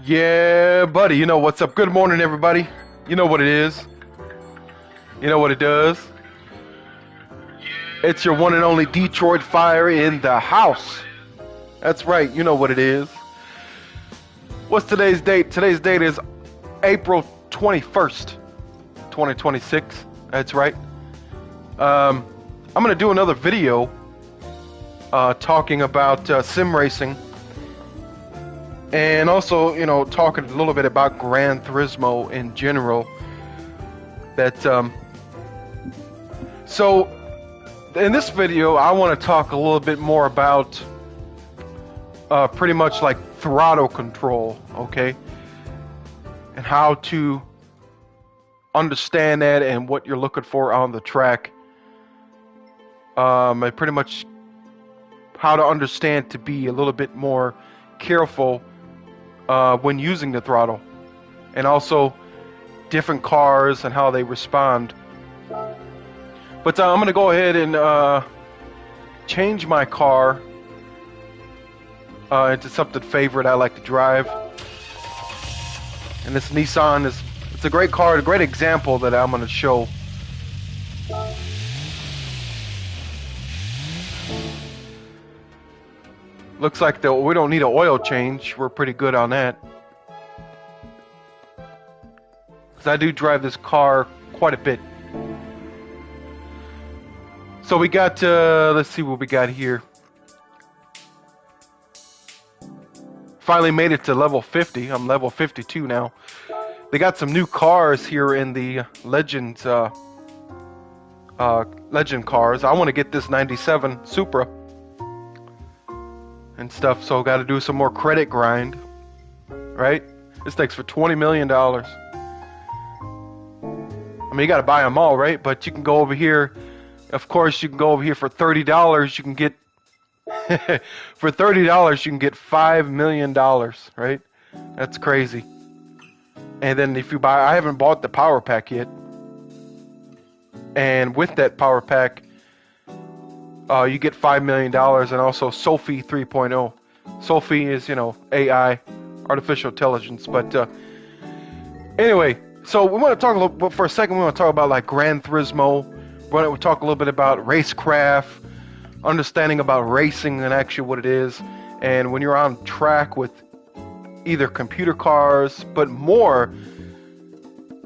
Yeah, buddy, you know what's up. Good morning, everybody. You know what it is. You know what it does. It's your one and only Detroit Fire in the house. That's right, you know what it is. What's today's date? Today's date is April 21st, 2026. That's right. I'm going to do another video talking about sim racing. And also, talking a little bit about Gran Turismo in general. So, in this video, I want to talk a little bit more about pretty much like throttle control, okay? And how to understand that and what you're looking for on the track. And pretty much how to understand to be a little bit more careful when using the throttle, and also different cars and how they respond. But I'm going to go ahead and change my car into something favorite I like to drive. And this Nissan it's a great car, a great example that I'm going to show. Looks like we don't need an oil change. We're pretty good on that. Because I do drive this car quite a bit. So we got, let's see what we got here. Finally made it to level 50. I'm level 52 now. They got some new cars here in the Legend cars. I want to get this 97 Supra and stuff, so got to do some more credit grind, right? This takes for $20 million. I mean, you got to buy them all, right? But you can go over here. Of course, you can go over here for $30. You can get for $30 you can get $5 million, right? That's crazy. And then if you buy, I haven't bought the power pack yet. And with that power pack, you get $5 million, and also Sophie 3.0. Sophie is, AI, artificial intelligence. But anyway, so we want to talk a little bit for a second. We want to talk about like Gran Turismo. We'll talk a little bit about racecraft, understanding about racing and actually what it is, and when you're on track with either computer cars, but more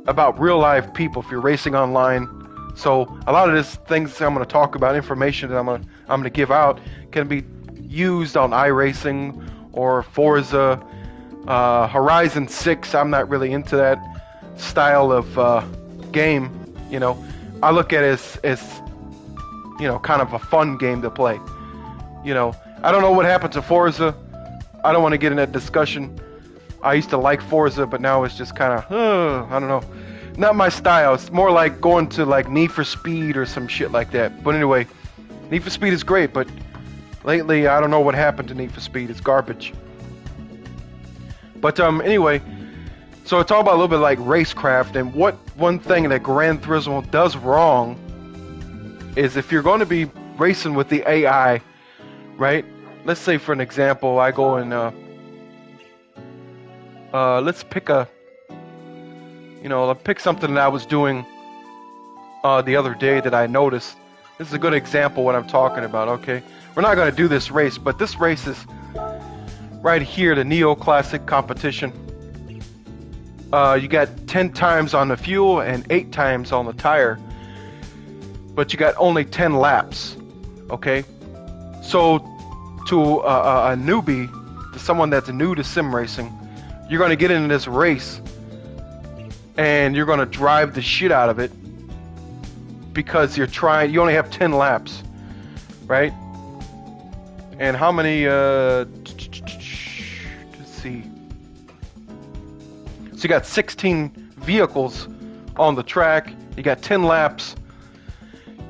about real life people if you're racing online. So a lot of these things I'm going to talk about, information that I'm going to give out, can be used on iRacing or Forza, Horizon 6. I'm not really into that style of game. I look at it as kind of a fun game to play. I don't know what happened to Forza. I don't want to get in that discussion. I used to like Forza, but now it's just kind of, I don't know. Not my style. It's more like going to like Need for Speed or some shit like that. But anyway, Need for Speed is great, but lately I don't know what happened to Need for Speed. It's garbage. But anyway, so it's all about a little bit like racecraft, and one thing that Gran Turismo does wrong is if you're going to be racing with the AI, right? Let's say for an example, I go and let's pick pick something that I was doing the other day that I noticed. This is a good example of what I'm talking about, okay? We're not going to do this race, but this race is right here, the Neo Classic competition. You got 10 times on the fuel and 8 times on the tire, but you got only 10 laps, okay? So to a newbie, to someone that's new to sim racing, you're going to get into this race and you're going to drive the shit out of it because you only have 10 laps, right? And how many, let's see. So you got 16 vehicles on the track. You got 10 laps,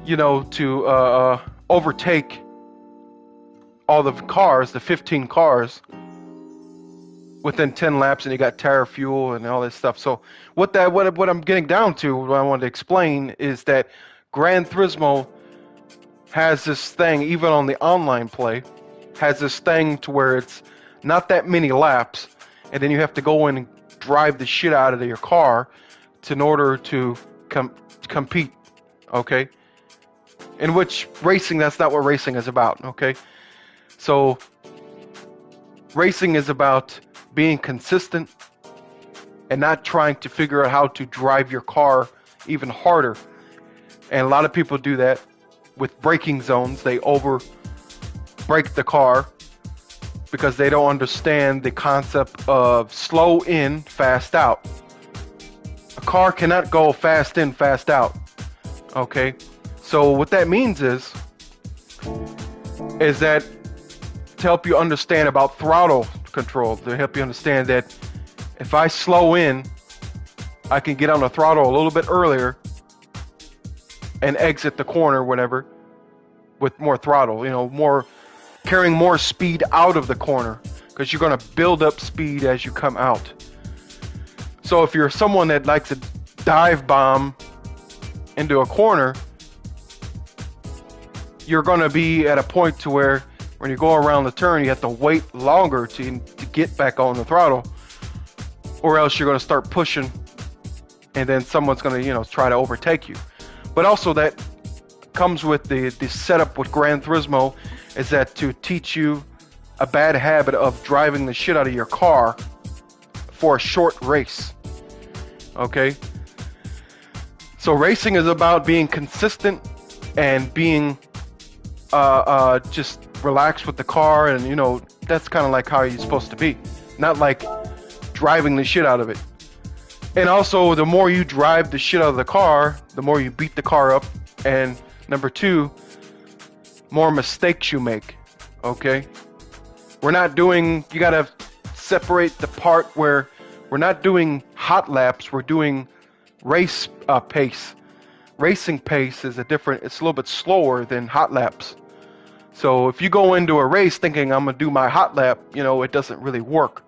to overtake all the cars, the 15 cars, within 10 laps, and you got tire fuel and all this stuff. So what I'm getting down to, what I wanted to explain, is that Gran Turismo has this thing, even on the online play, has this thing to where it's not that many laps, and then you have to go in and drive the shit out of your car in order to compete, okay? In which racing, that's not what racing is about, okay? So racing is about being consistent and not trying to figure out how to drive your car even harder. And a lot of people do that with braking zones. They over brake the car because they don't understand the concept of slow in, fast out. A car cannot go fast in, fast out. Okay? So what that means is that to help you understand about throttle control, to help you understand that if I slow in, I can get on the throttle a little bit earlier and exit the corner, whatever, with more throttle, more carrying more speed out of the corner, because you're going to build up speed as you come out. So if you're someone that likes to dive bomb into a corner, you're going to be at a point to where when you go around the turn, you have to wait longer to get back on the throttle, or else you're going to start pushing, and then someone's going to, try to overtake you. But also that comes with the setup with Gran Turismo, is that to teach you a bad habit of driving the shit out of your car for a short race. Okay? So racing is about being consistent and being just relaxed with the car, and that's kind of like how you're supposed to be, not like driving the shit out of it. And also, the more you drive the shit out of the car, the more you beat the car up, and number two, more mistakes you make. Okay? You gotta separate the part where we're not doing hot laps, we're doing race pace. Racing pace is it's a little bit slower than hot laps. So if you go into a race thinking I'm gonna do my hot lap, it doesn't really work.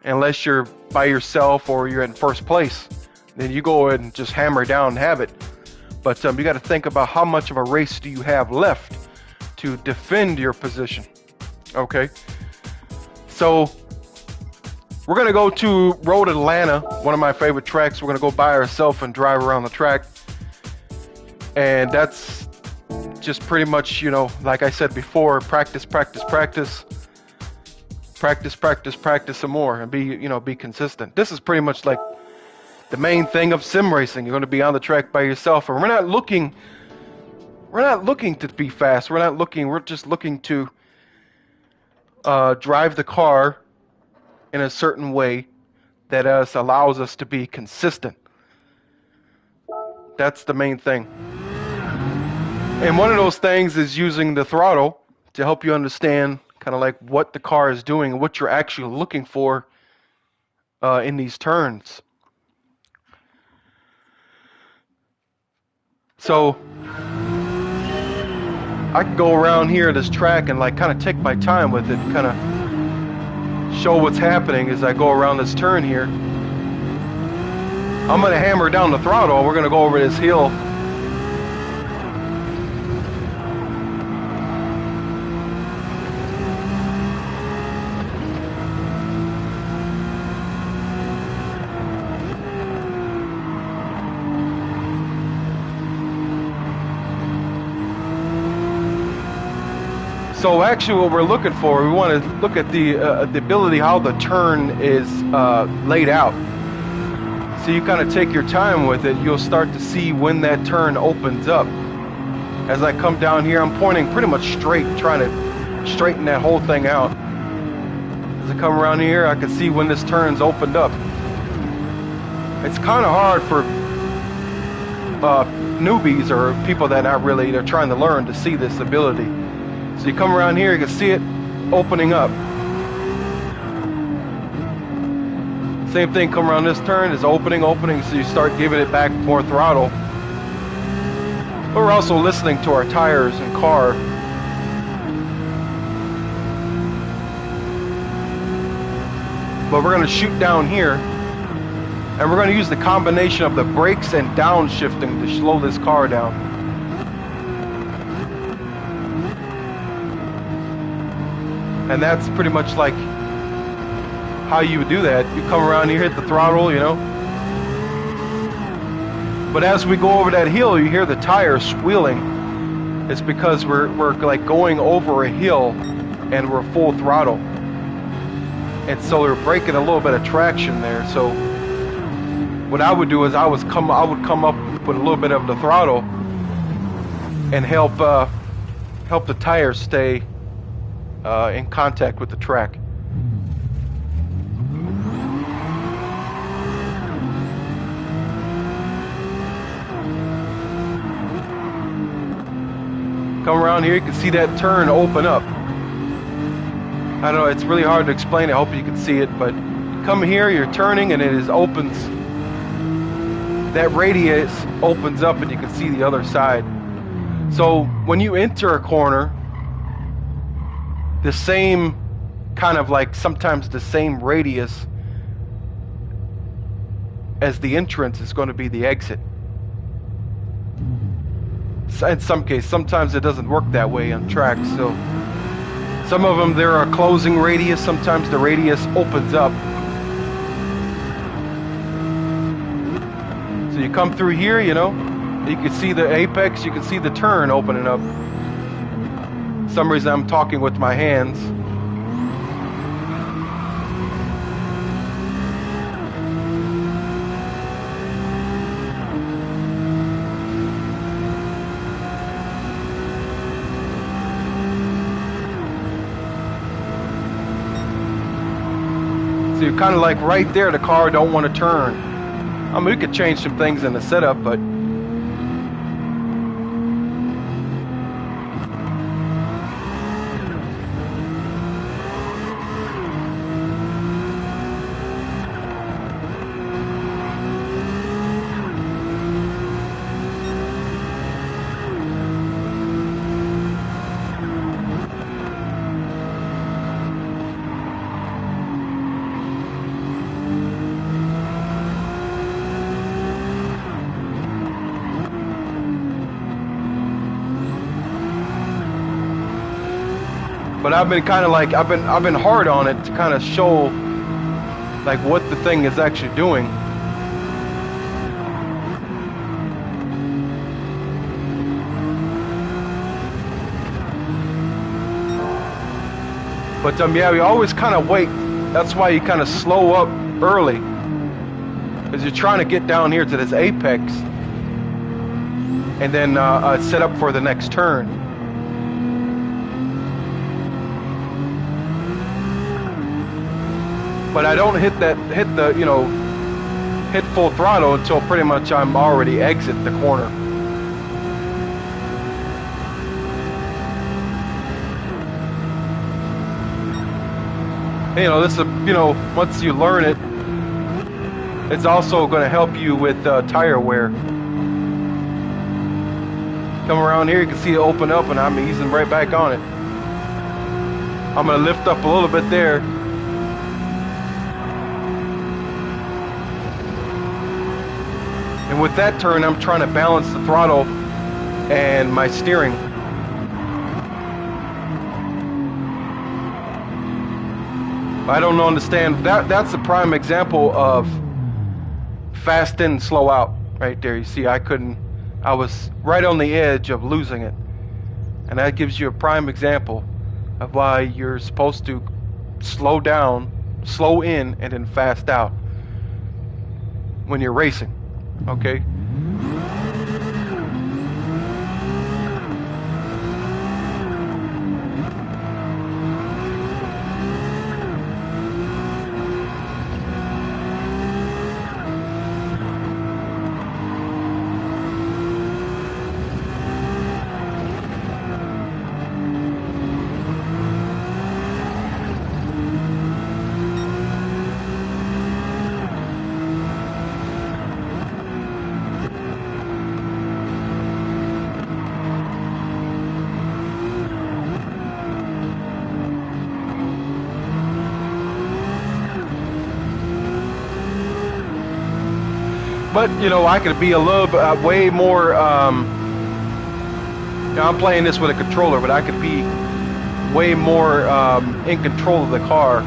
Unless you're by yourself or you're in first place, then you go and just hammer down and have it. But you got to think about how much of a race do you have left to defend your position. Okay, so we're gonna go to Road Atlanta, one of my favorite tracks. We're gonna go by ourselves and drive around the track, and that's just pretty much, like I said before, practice some more, and be consistent. This is pretty much like the main thing of sim racing. You're going to be on the track by yourself, and we're not looking to be fast. We're just looking to drive the car in a certain way that allows us to be consistent. That's the main thing. And one of those things is using the throttle to help you understand kind of like what the car is doing and what you're actually looking for in these turns. So I can go around here this track and kind of take my time with it, kind of show what's happening as I go around this turn here. I'm going to hammer down the throttle. We're going to go over this hill. So actually what we're looking for, we want to look at the ability, how the turn is laid out. So you kind of take your time with it, you'll start to see when that turn opens up. As I come down here, I'm pointing pretty much straight, trying to straighten that whole thing out. As I come around here, I can see when this turn's opened up. It's kind of hard for newbies or people that they're trying to learn to see this ability. So you come around here, you can see it opening up. Same thing, come around this turn, it's opening, so you start giving it back more throttle. But we're also listening to our tires and car. But we're going to shoot down here, and we're going to use the combination of the brakes and downshifting to slow this car down. And that's pretty much like how you would do that. You come around here, hit the throttle, you know. But as we go over that hill, you hear the tires squealing. It's because we're like going over a hill and we're full throttle. And so we're breaking a little bit of traction there. So what I would do is I would come up with a little bit of the throttle and help the tires stay in contact with the track. Come around here, you can see that turn open up. I don't know, it's really hard to explain. I hope you can see it, but come here, you're turning, and it opens. That radius opens up, and you can see the other side. So when you enter a corner, the same kind of like sometimes the same radius as the entrance is going to be the exit. In some cases, sometimes it doesn't work that way on tracks. So some of them, there are closing radius. Sometimes the radius opens up. So you come through here, you know, you can see the apex, you can see the turn opening up. For some reason I'm talking with my hands. So you're kind of like right there, the car don't want to turn. I mean, we could change some things in the setup, but I've been kind of like I've been hard on it to kind of show like what the thing is actually doing. But yeah, we always kind of wait. That's why you kind of slow up early, because you're trying to get down here to this apex and then set up for the next turn. But I don't hit full throttle until pretty much I'm already exit the corner. You know, this is, you know, once you learn it, it's also going to help you with tire wear. Come around here, you can see it open up, and I'm easing right back on it. I'm going to lift up a little bit there. And with that turn, I'm trying to balance the throttle and my steering. I don't understand. That's a prime example of fast in, slow out right there. You see, I was right on the edge of losing it. And that gives you a prime example of why you're supposed to slow down, slow in, and then fast out when you're racing. Okay. But, you know, I could be a little bit, way more, you know, I'm playing this with a controller, but I could be way more in control of the car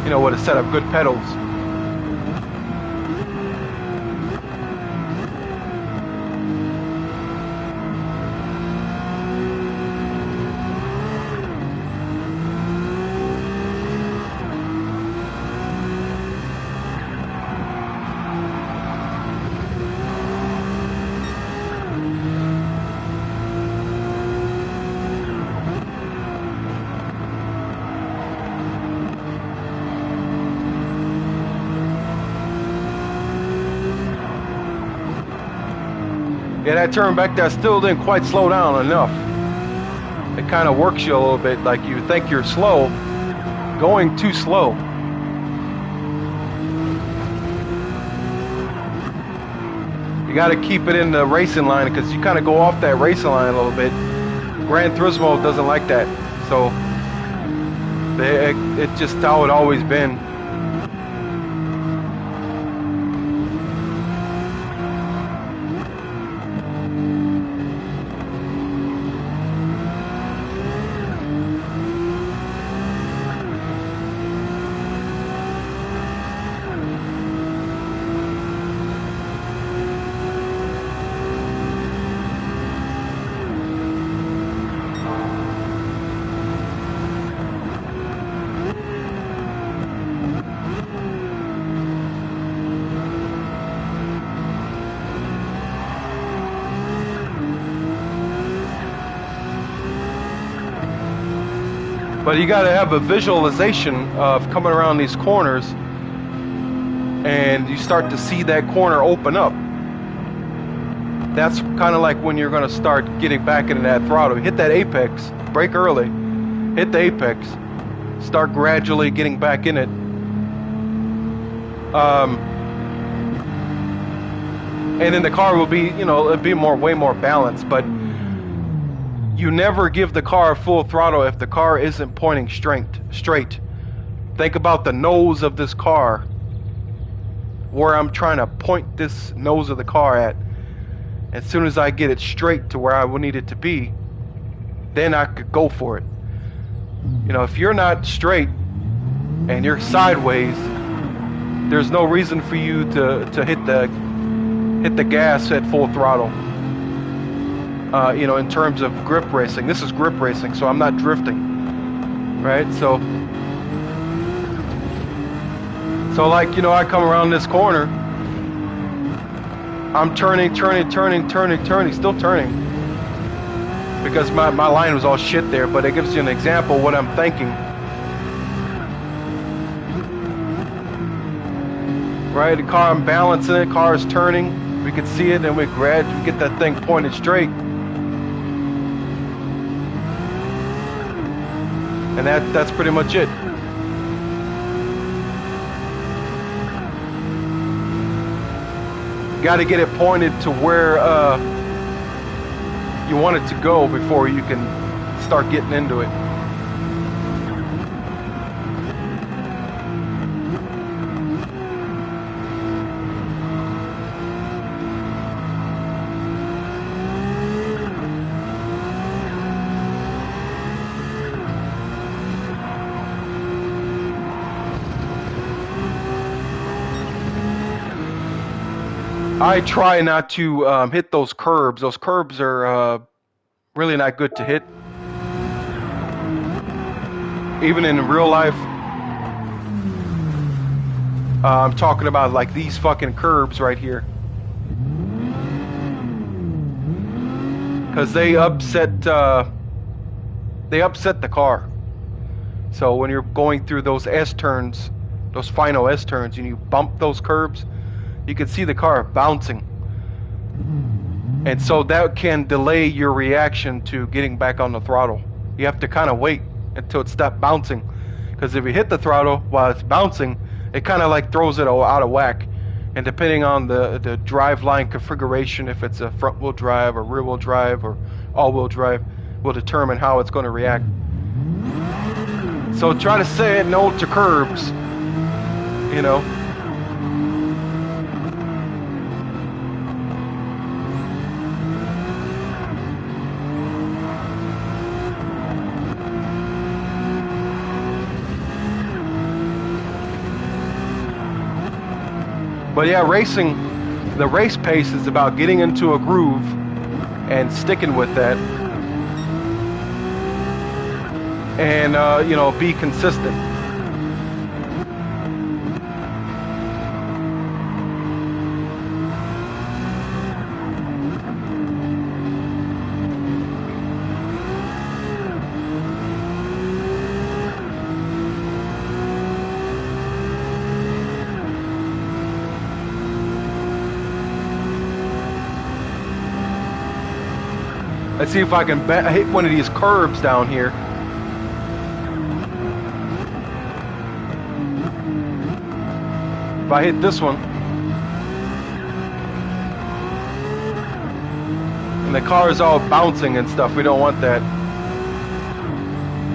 you know, with a set of good pedals. Yeah, that turn back there still didn't quite slow down enough. It kind of works you a little bit, like you think you're slow, going too slow. You got to keep it in the racing line because you kind of go off that racing line a little bit. Gran Turismo doesn't like that, so it's just how it always been. But you got to have a visualization of coming around these corners, and you start to see that corner open up. That's kind of like when you're going to start getting back into that throttle. Hit that apex, brake early, hit the apex, start gradually getting back in it. And then the car will be, you know, it'll be way more balanced, but you never give the car full throttle if the car isn't pointing straight. Think about the nose of this car, where I'm trying to point this nose of the car at. As soon as I get it straight to where I would need it to be, then I could go for it. You know, if you're not straight and you're sideways, there's no reason for you to hit the gas at full throttle. You know, in terms of grip racing. This is grip racing, so I'm not drifting, right? So like, you know, I come around this corner, I'm turning, still turning, because my line was all shit there, but it gives you an example of what I'm thinking. Right, the car, I'm balancing it, car is turning, we can see it, and we get that thing pointed straight. And that's pretty much it. Got to get it pointed to where you want it to go before you can start getting into it. I try not to hit those curbs. Those curbs are really not good to hit. Even in real life, I'm talking about like these fucking curbs right here. Because they upset the car. So when you're going through those S-turns, those final S-turns, and you bump those curbs, you can see the car bouncing. And so that can delay your reaction to getting back on the throttle. You have to kind of wait until it stops bouncing. Because if you hit the throttle while it's bouncing, it kind of like throws it out of whack. And depending on the drive line configuration, if it's a front wheel drive or rear wheel drive or all wheel drive, will determine how it's going to react. So try to say no to curbs, you know. But yeah, racing, the race pace is about getting into a groove and sticking with that, and you know, be consistent. Let's see if I can hit one of these curbs down here. If I hit this one, and the car is all bouncing and stuff, we don't want that.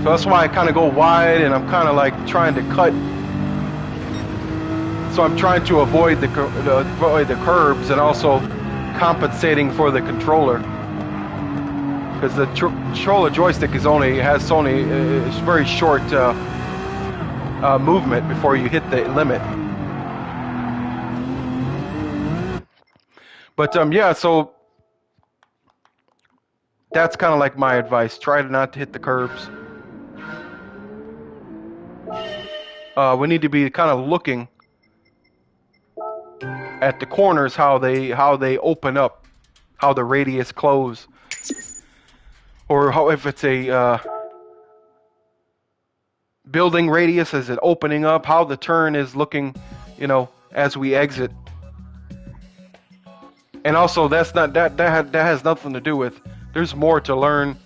So that's why I kind of go wide, and I'm kind of like trying to cut. So I'm trying to avoid the curbs, and also compensating for the controller. Because the controller joystick is has only very short movement before you hit the limit. But yeah, so that's kind of like my advice. Try not to hit the curbs. We need to be kind of looking at the corners, how they open up, how the radius close. Or how, if it's a building radius, is it opening up? How the turn is looking, you know, as we exit. And also, that's not that has nothing to do with. There's more to learn,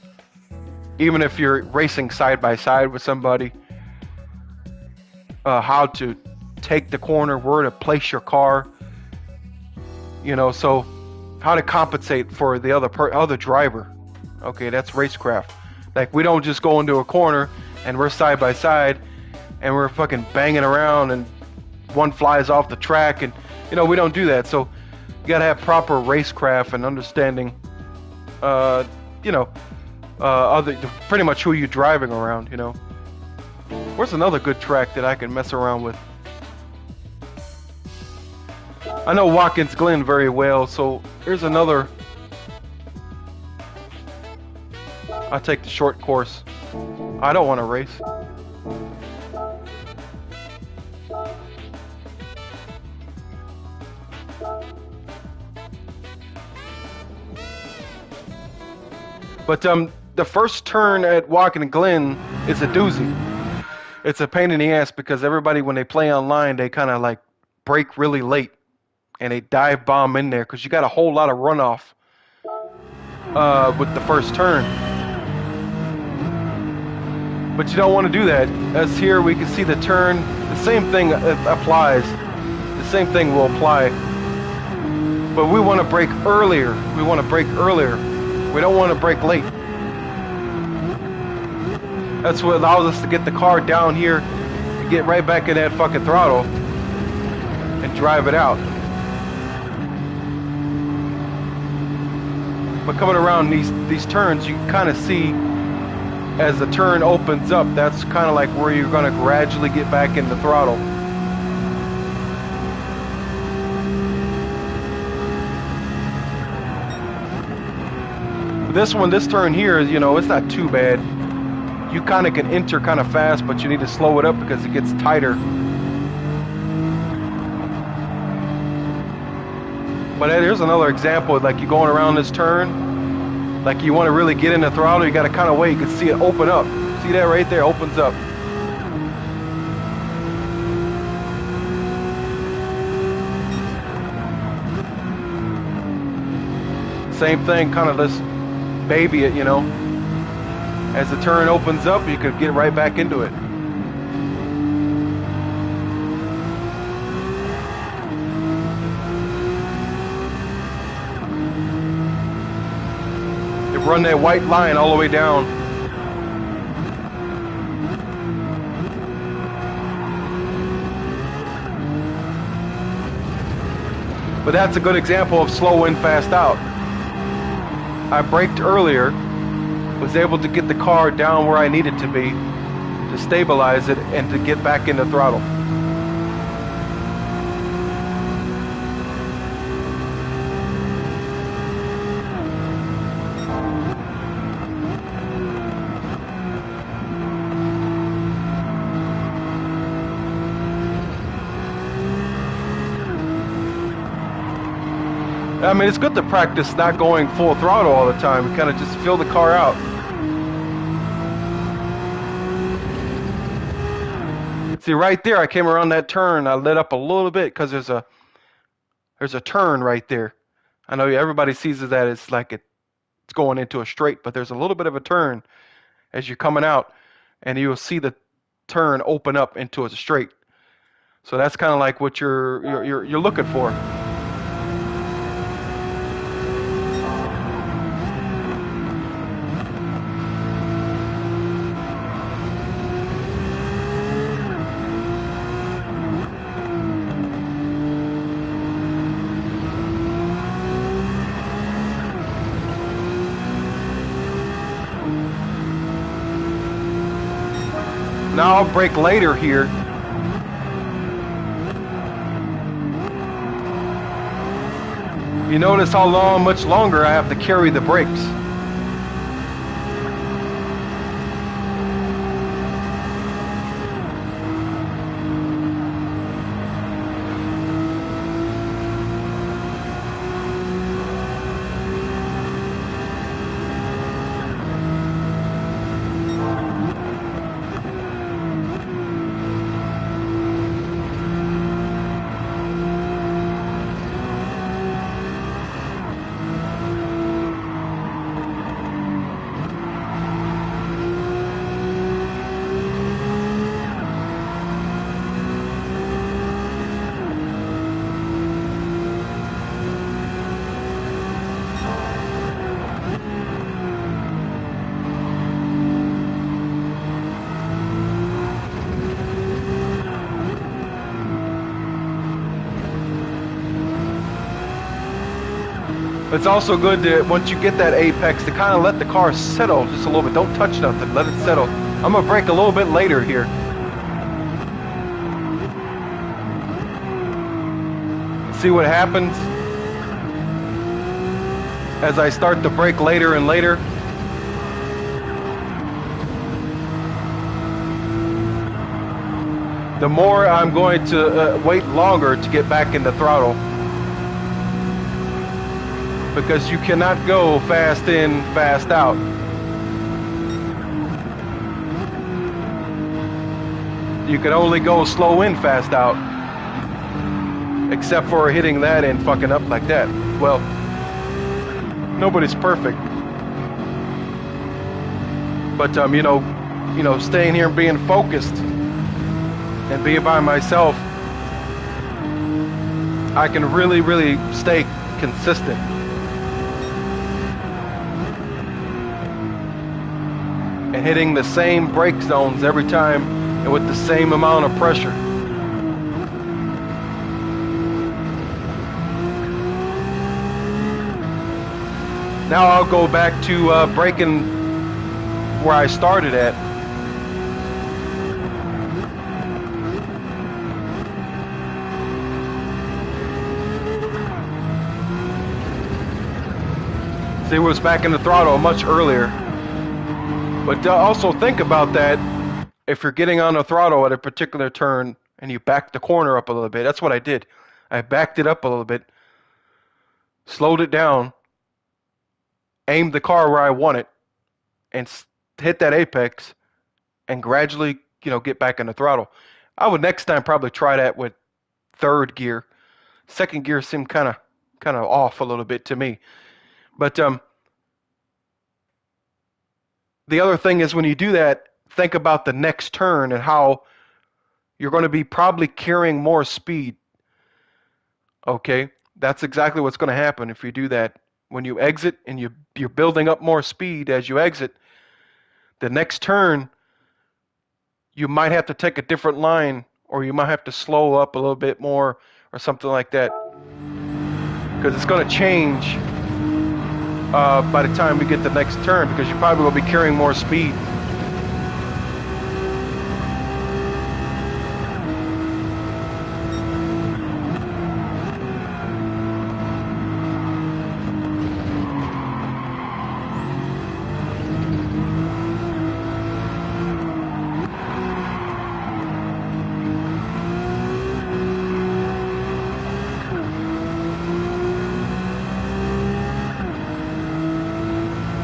even if you're racing side by side with somebody. How to take the corner, where to place your car. You know, so how to compensate for the other driver. Okay, that's racecraft. Like, we don't just go into a corner and we're side by side and we're fucking banging around and one flies off the track, and you know, we don't do that. So you gotta have proper racecraft and understanding, you know, pretty much who you're driving around. You know, where's another good track that I can mess around with? I know Watkins Glen very well, so here's another. I'll take the short course. I don't want to race. But the first turn at Watkins Glen is a doozy. It's a pain in the ass because everybody, when they play online, they kind of like brake really late and they dive bomb in there because you got a whole lot of runoff with the first turn. But you don't want to do that. As here we can see the turn, the same thing applies. The same thing will apply. But we want to brake earlier. We want to brake earlier. We don't want to brake late. That's what allows us to get the car down here and get right back in that fucking throttle and drive it out. But coming around these turns, you can kind of see as the turn opens up, that's kind of like where you're going to gradually get back in the throttle. This turn here, you know, it's not too bad. You kind of can enter kind of fast, but you need to slow it up because it gets tighter. But here's another example, like you're going around this turn, like you want to really get in the throttle, you got to kind of wait. You can see it open up. See that right there? Opens up. Same thing, kind of just baby it, you know. As the turn opens up, you could get right back into it. You run that white line all the way down. But that's a good example of slow in, fast out. I braked earlier, was able to get the car down where I needed to be to stabilize it and to get back in the throttle. I mean, it's good to practice not going full throttle all the time. You kind of just feel the car out. See, right there, I came around that turn. I lit up a little bit because there's a turn right there. I know everybody sees it that it's like it's going into a straight, but there's a little bit of a turn as you're coming out, and you'll see the turn open up into a straight. So that's kind of like what you're looking for. Now I'll brake later here. You notice how much longer I have to carry the brakes. It's also good to, once you get that apex, to kind of let the car settle just a little bit. Don't touch nothing. Let it settle. I'm going to brake a little bit later here. See what happens as I start to brake later and later. The more I'm going to wait longer to get back into throttle. Because you cannot go fast in, fast out. You can only go slow in, fast out. Except for hitting that and fucking up like that. Well, nobody's perfect. But you know, staying here and being focused and being by myself, I can really, really stay consistent. And hitting the same brake zones every time and with the same amount of pressure. Now I'll go back to braking where I started at. See, it was back in the throttle much earlier. But also think about that if you're getting on the throttle at a particular turn and you back the corner up a little bit. That's what I did. I backed it up a little bit, slowed it down, aimed the car where I want it, and hit that apex, and gradually, get back in the throttle. I would next time probably try that with third gear. Second gear seemed kind of off a little bit to me. But the other thing is when you do that, think about the next turn and how you're going to be probably carrying more speed. Okay? That's exactly what's going to happen if you do that. When you exit and you're building up more speed as you exit, the next turn, you might have to take a different line, or you might have to slow up a little bit more or something like that. Because it's going to change by the time we get the next turn, because you probably will be carrying more speed.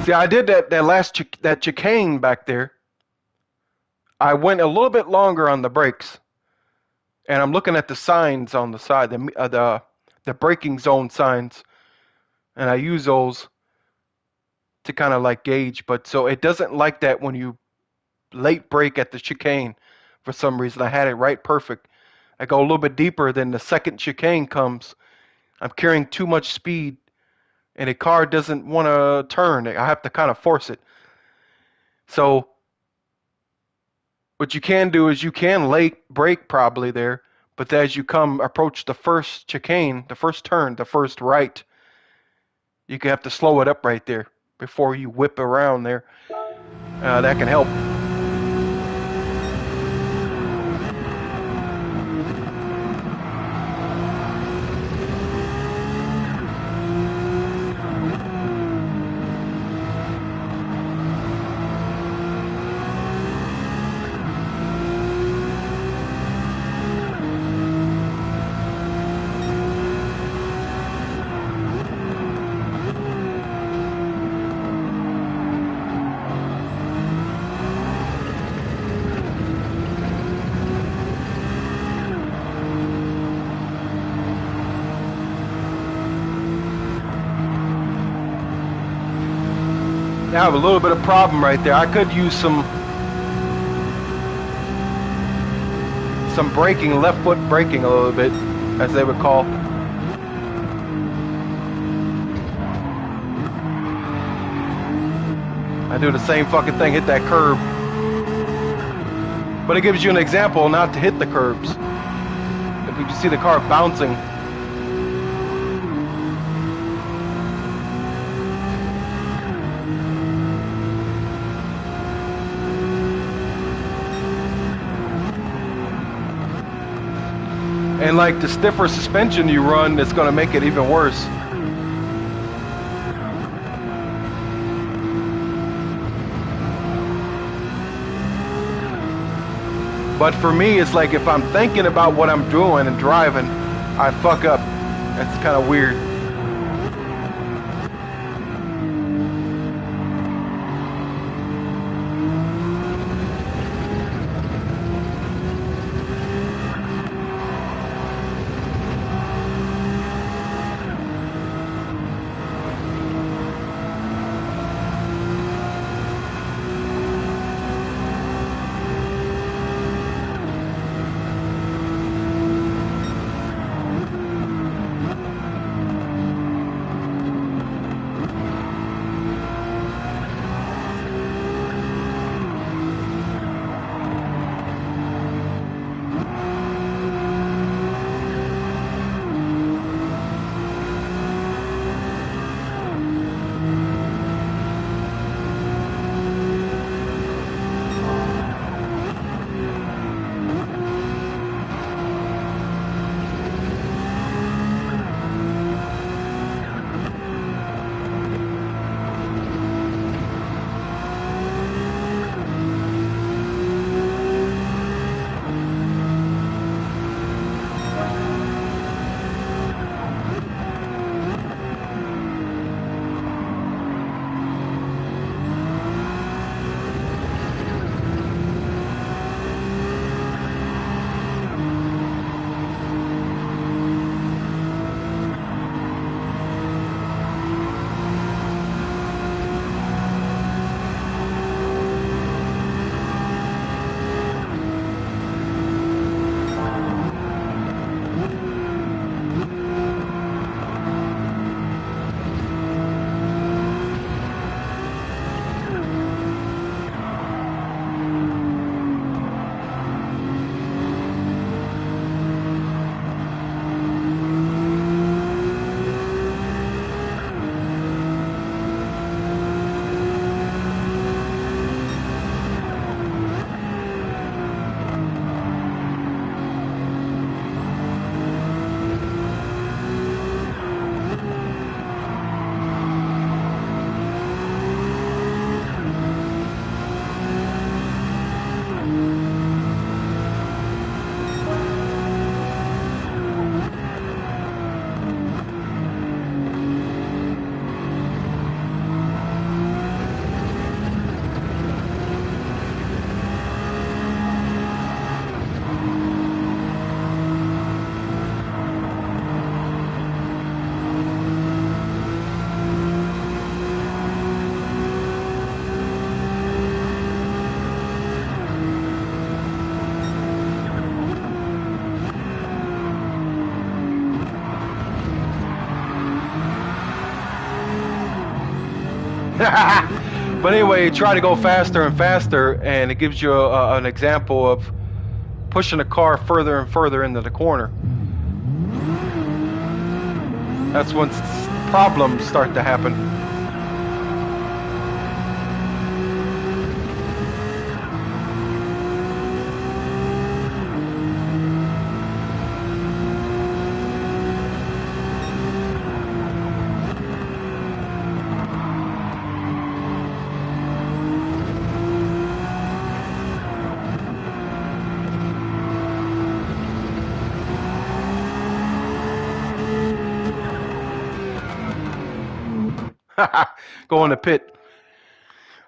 See, I did that last that chicane back there. I went a little bit longer on the brakes, and I'm looking at the signs on the side, the braking zone signs, and I use those to kind of like gauge. But so it doesn't like that when you late brake at the chicane. For some reason, I had it right perfect. I go a little bit deeper, then the second chicane comes. I'm carrying too much speed, and the car doesn't want to turn. I have to kind of force it. So what you can do is you can late brake probably there, but as you approach the first chicane, the first turn, the first right, you can have to slow it up right there before you whip around there. That can help. I have a little bit of problem right there. I could use some braking, left foot braking a little bit, as they would call. I do the same fucking thing, hit that curb. But it gives you an example not to hit the curbs. If you can see the car bouncing. And like the stiffer suspension you run, it's going to make it even worse. But for me, it's like if I'm thinking about what I'm doing and driving, I fuck up. That's kind of weird. But anyway, try to go faster and faster, and it gives you an example of pushing the car further and further into the corner. That's when problems start to happen. Go in the pit.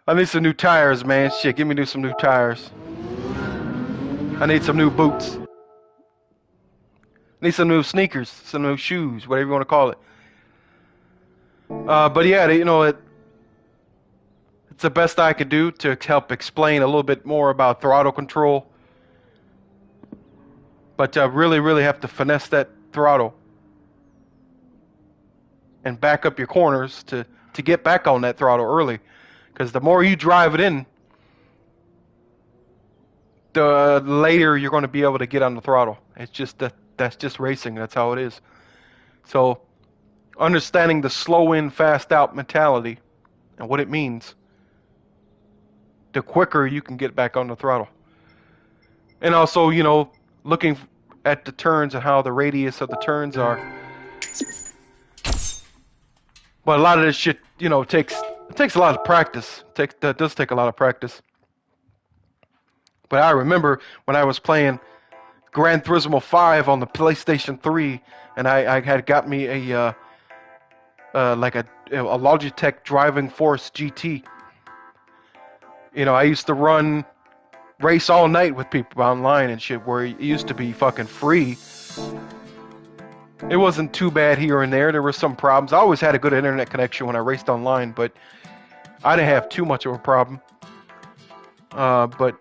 I need some new tires, man. Shit, give me some new tires. I need some new boots. I need some new sneakers, some new shoes, whatever you want to call it. But yeah, it's the best I could do to help explain a little bit more about throttle control. But really, really have to finesse that throttle and back up your corners to get back on that throttle early. Because the more you drive it in, the later you're going to be able to get on the throttle. It's just that's just racing. That's how it is. So understanding the slow in, fast out mentality and what it means, the quicker you can get back on the throttle. And also, looking at the turns and how the radius of the turns are. But a lot of this shit, takes a lot of practice. That does take a lot of practice. But I remember when I was playing Gran Turismo 5 on the PlayStation 3, and I had got me a Logitech Driving Force GT. I used to race all night with people online and shit, where it used to be fucking free. It wasn't too bad here and there. There were some problems. I always had a good internet connection when I raced online, but I didn't have too much of a problem. But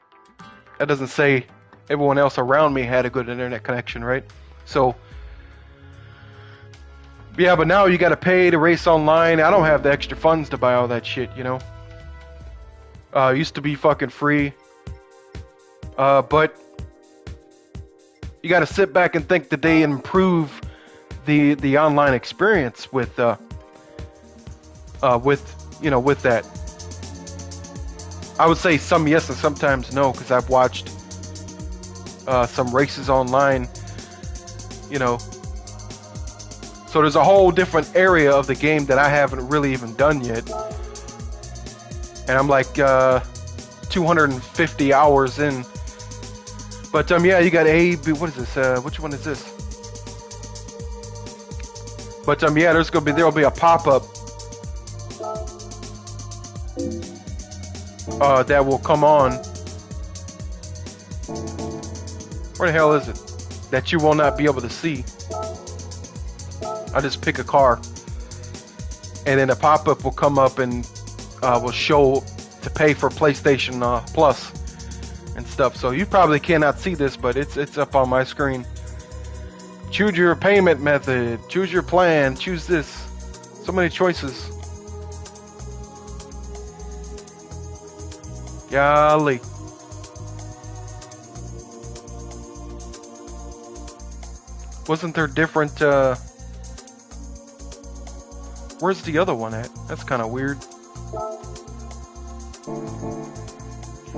that doesn't say everyone else around me had a good internet connection, right? So, yeah, but now you gotta pay to race online. I don't have the extra funds to buy all that shit, It used to be fucking free. But you gotta sit back and think that they improve the online experience with that. I would say some yes and sometimes no, because I've watched some races online, So there's a whole different area of the game that I haven't really even done yet. And I'm like 250 hours in. But yeah, you got A, B, what is this? Which one is this? But yeah, there'll be a pop-up that will come on. Where the hell is it? That you will not be able to see. I just pick a car, and then a pop-up will come up and will show to pay for PlayStation Plus and stuff. So you probably cannot see this, but it's up on my screen. Choose your payment method. Choose your plan. Choose this. So many choices. Golly. Wasn't there different, where's the other one at? That's kind of weird.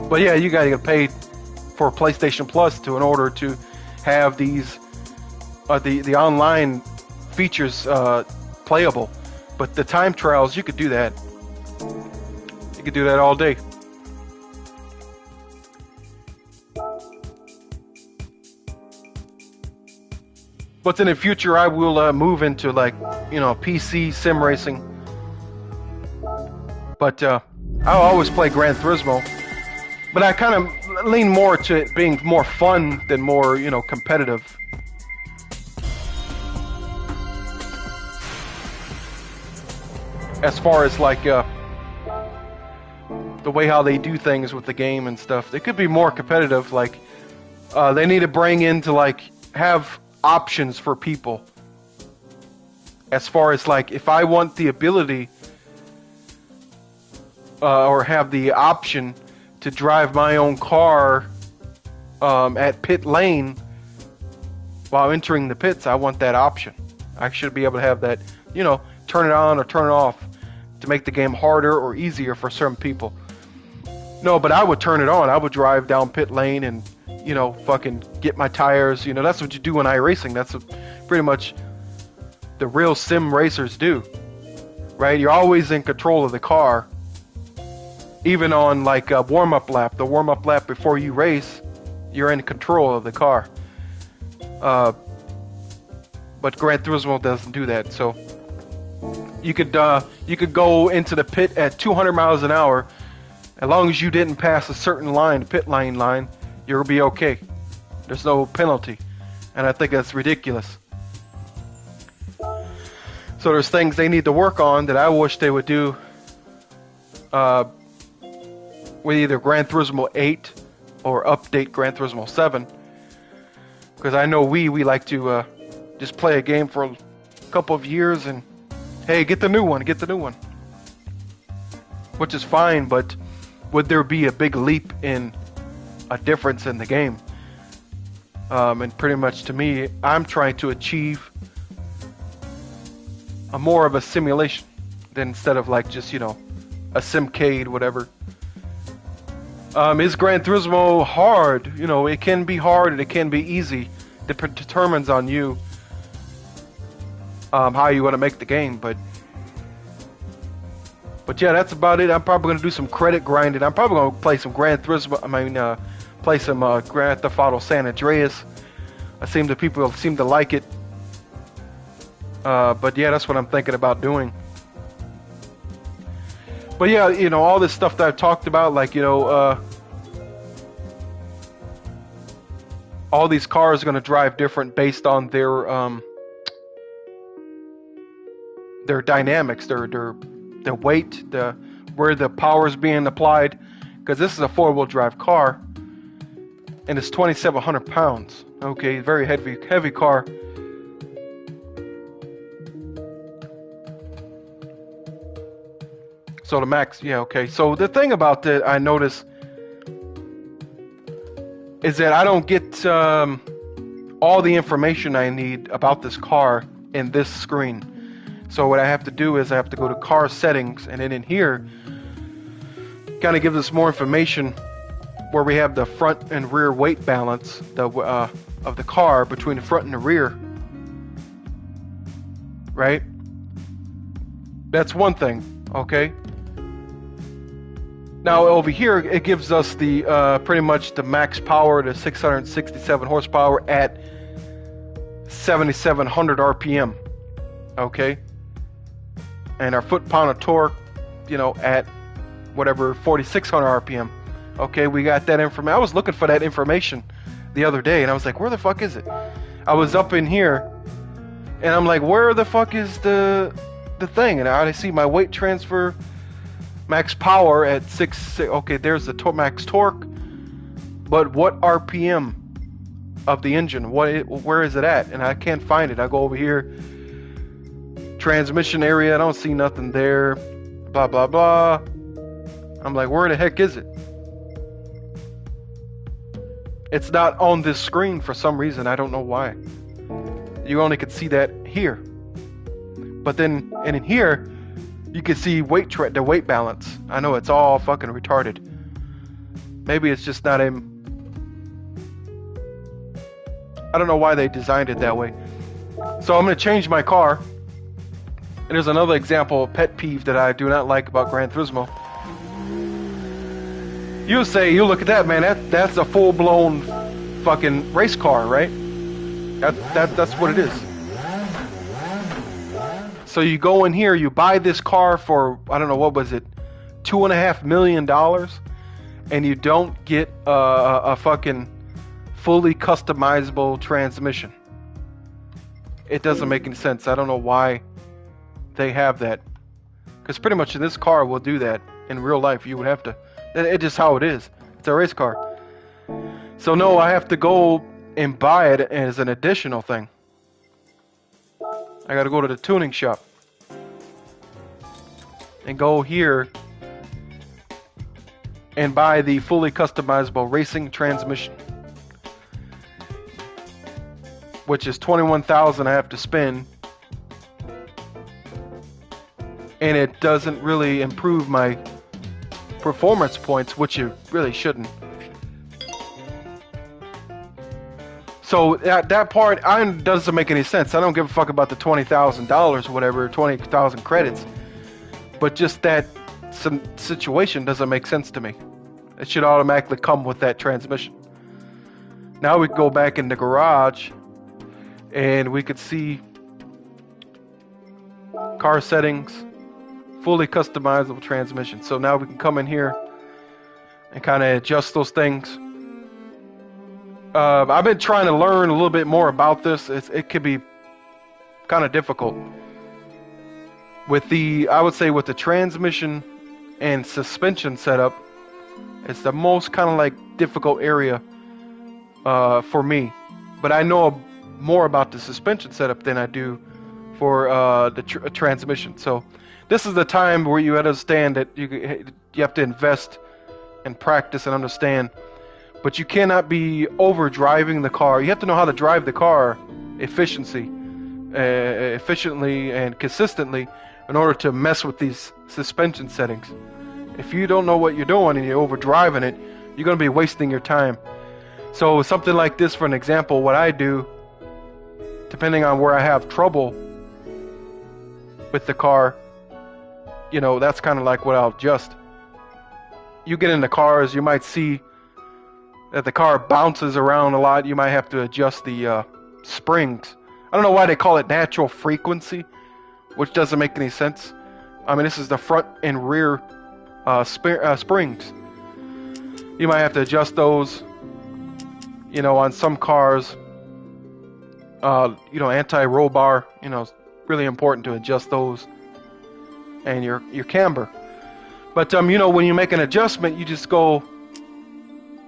But yeah, you gotta get paid for PlayStation Plus in order to have these, the online features playable. But the time trials, you could do that. You could do that all day. But in the future, I will move into PC sim racing. But I'll always play Gran Turismo. But I kind of lean more to it being more fun than more, competitive. As far as the way how they do things with the game and stuff, they could be more competitive. They need to bring in to have options for people. As far as if I want the ability or have the option to drive my own car at pit lane while entering the pits. I want that option. I should be able to have that, turn it on or turn it off to make the game harder or easier for certain people. No, but I would turn it on. I would drive down pit lane and, fucking get my tires. That's what you do in iRacing. That's what pretty much the real sim racers do, right? You're always in control of the car. Even on like a warm-up lap, the warm-up lap before you race, you're in control of the car. But Gran Turismo doesn't do that. So you could go into the pit at 200 miles an hour. As long as you didn't pass a certain line, the pit lane line, you'll be okay. There's no penalty. And I think that's ridiculous. So there's things they need to work on that I wish they would do with either Gran Turismo 8 or update Gran Turismo 7. Because I know we like to just play a game for a couple of years and, hey, get the new one. Which is fine, but would there be a big leap in a difference in the game? And pretty much to me, I'm trying to achieve a more of a simulation than instead of like just, a simcade, whatever. Is Gran Turismo hard? It can be hard and it can be easy. It determines on you how you want to make the game, but yeah, that's about it. I'm probably going to do some credit grinding. I'm probably going to play some Gran Turismo. Play some Grand Theft Auto San Andreas. People seem to like it. But yeah, that's what I'm thinking about doing. But yeah, all this stuff that I've talked about, like, all these cars are going to drive different based on their dynamics, their weight, where the power is being applied. Because this is a four-wheel drive car, and it's 2,700 pounds. Okay, very heavy car. So the max, yeah, okay. So the thing about that I notice is that I don't get all the information I need about this car in this screen. So what I have to do is I have to go to car settings, and then in here, kind of gives us more information where we have the front and rear weight balance of the car between the front and the rear. Right? That's one thing, okay? Now over here, it gives us the pretty much the max power, the 667 horsepower at 7,700 RPM, okay? And our foot-pound of torque, at whatever 4,600 RPM. Okay, we got that information. I was looking for that information the other day, and I was like, where the fuck is it? I was up in here, and I'm like, where the fuck is the thing? And I see my weight transfer. Max power at 6. Okay, there's the max torque. But what RPM of the engine? Where is it at? And I can't find it. I go over here. Transmission area. I don't see nothing there. Blah, blah, blah. I'm like, where the heck is it? It's not on this screen for some reason. I don't know why. You only could see that here. But then, and in here, you can see the weight balance. I know it's all fucking retarded. Maybe it's just not I don't know why they designed it that way. So I'm going to change my car. And there's another example, pet peeve that I do not like about Gran Turismo. You look at that, man. That's a full-blown fucking race car, right? That's what it is. So you go in here, you buy this car for, I don't know, what was it, $2.5 million, and you don't get a fucking fully customizable transmission. It doesn't make any sense. I don't know why they have that. Because pretty much this car will do that in real life. You would have to. It's just how it is. It's a race car. So no, I have to go and buy it as an additional thing. I gotta go to the tuning shop and go here and buy the fully customizable racing transmission, which is $21,000 I have to spend, and it doesn't really improve my performance points, which it really shouldn't. So that part doesn't make any sense. I don't give a fuck about the $20,000 or whatever, 20,000 credits, but just that some situation doesn't make sense to me. It should automatically come with that transmission. Now we can go back in the garage and we could see car settings, fully customizable transmission. So now we can come in here and kind of adjust those things. I've been trying to learn a little bit more about this. It could be kind of difficult with I would say with the transmission and suspension setup. It's the most kind of like difficult area for me. But I know more about the suspension setup than I do for the transmission. So this is the time where you understand that you have to invest and practice and understand. But you cannot be over driving the car. You have to know how to drive the car efficiently and consistently in order to mess with these suspension settings. If you don't know what you're doing and you're over driving it, you're going to be wasting your time. So something like this, for an example, what I do, depending on where I have trouble with the car, you know, that's kind of like what I'll adjust. You get into cars, you might see that the car bounces around a lot. You might have to adjust the springs. I don't know why they call it natural frequency, which doesn't make any sense. I mean, this is the front and rear springs. You might have to adjust those. You know, on some cars, you know, anti-roll bar, you know, it's really important to adjust those. And your camber. But you know, when you make an adjustment, you just go,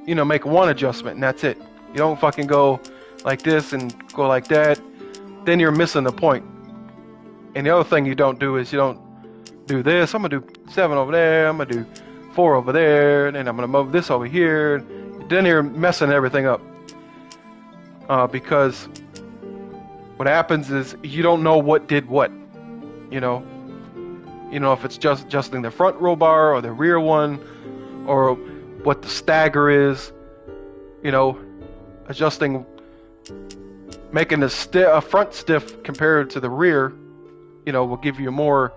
you know, make one adjustment and that's it. You don't fucking go like this and go like that. Then you're missing the point. And the other thing you don't do is you don't do this. I'm gonna do 7 over there. I'm gonna do 4 over there, and then I'm gonna move this over here. Then you're messing everything up. Because what happens is you don't know what did what. You know if it's just adjusting the front roll bar or the rear one, or what the stagger is, you know, adjusting, making the front stiff compared to the rear, you know, will give you more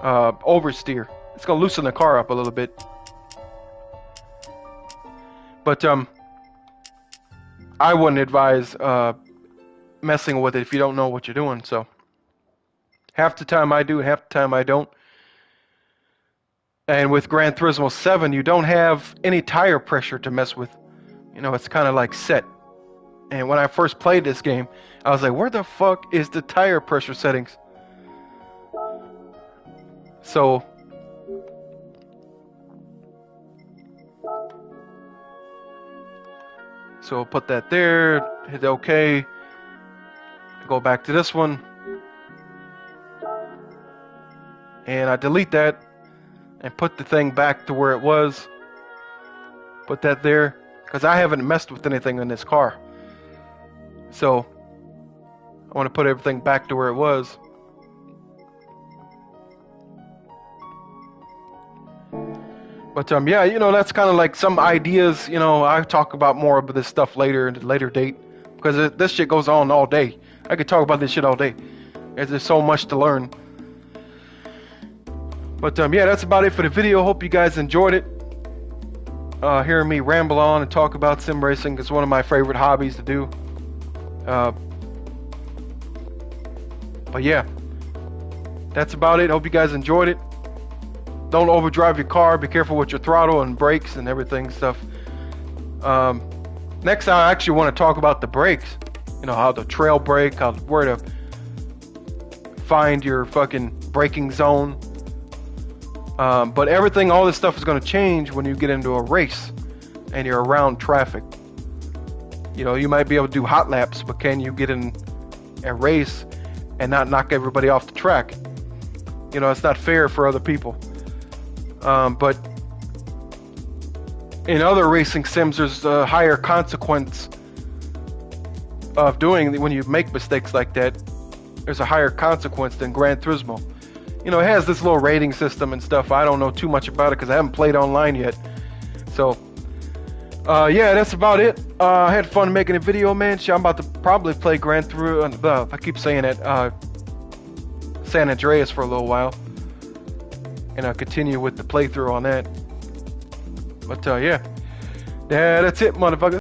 oversteer. It's gonna loosen the car up a little bit. But I wouldn't advise messing with it if you don't know what you're doing. So half the time I do, half the time I don't. And with Gran Turismo 7, you don't have any tire pressure to mess with. You know, it's kind of like set. And when I first played this game, I was like, where the fuck is the tire pressure settings? So I'll put that there, hit OK, go back to this one, and I delete that and put the thing back to where it was. Put that there, because I haven't messed with anything in this car. So I want to put everything back to where it was. But yeah, you know, that's kind of like some ideas. You know, I talk about more of this stuff later at a later date, because this shit goes on all day. I could talk about this shit all day. There's so much to learn. But yeah, that's about it for the video. Hope you guys enjoyed it. Hearing me ramble on and talk about sim racing is one of my favorite hobbies to do. But yeah, that's about it. Hope you guys enjoyed it. Don't overdrive your car. Be careful with your throttle and brakes and everything stuff. Next, I actually want to talk about the brakes. You know, how to trail brake, where to find your fucking braking zone. But everything, all this stuff is going to change when you get into a race and you're around traffic. You know, you might be able to do hot laps, but can you get in a race and not knock everybody off the track? You know, it's not fair for other people. But in other racing sims, there's a higher consequence of doing when you make mistakes like that. There's a higher consequence than Gran Turismo. You know, it has this little rating system and stuff. I don't know too much about it because I haven't played online yet. So, yeah, that's about it. I had fun making a video, man. Shit, I'm about to probably play Gran Turismo. I keep saying it. San Andreas for a little while, and I'll continue with the playthrough on that. But yeah, that's it, motherfucker.